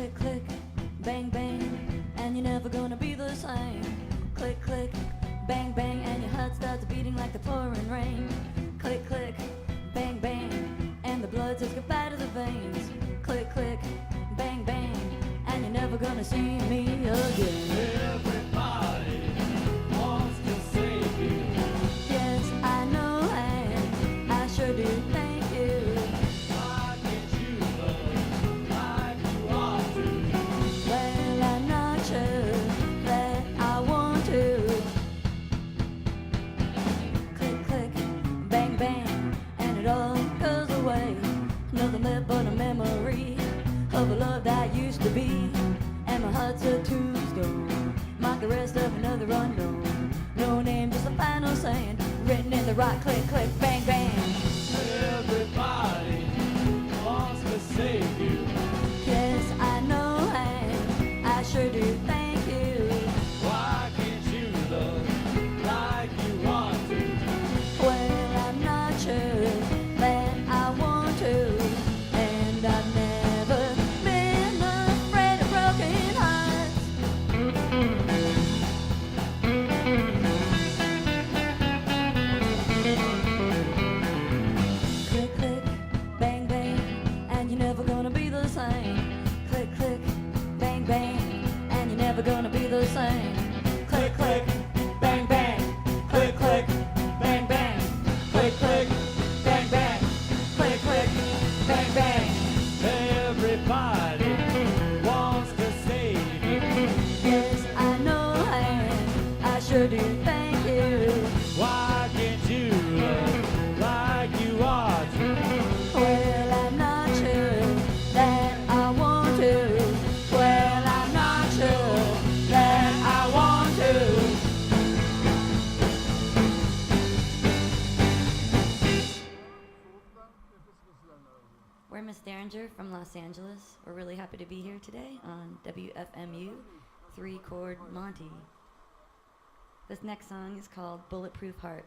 click, click, bang, bang, and you're never gonna be the same. Click, click, bang, bang, and your heart starts beating like the pouring rain. Click, click, bang, bang, and the blood says goodbye to the veins. Click, click, bang, bang, and you're never gonna see me again. Everybody wants to save you. Yes, I know, and I sure do thank you. Why can't you love like you ought to? Well, I'm not sure that I want to. Click, click, bang, bang, and it all goes away. Nothing left but a memory of a love that used to be. And my heart's a tombstone, mark the rest of another unknown. No name, just a final saying, written in the rock. Click, click, bang, bang. Everybody wants to save you. Yes, I know, and I sure do thank you. Why can't you love like you ought to? Well, I'm not sure that I want to, and I've never been afraid of broken hearts. Click, click, bang, bang, and you're never gonna be the same. Click, click, bang, bang, and you're never gonna be the same. Click, click, bang, bang, click, click, bang, bang, click, click, bang, bang, click, click, bang, bang. Everybody wants to save you. Yes, I know, and I sure do thank you. Why can't you love like you ought to? Well, I'm not sure that I want to. Well, I'm not sure that I want to. We're Miss Derringer from Los Angeles. We're really happy to be here today on WFMU 3 Chord Monty. This next song is called Bulletproof Heart.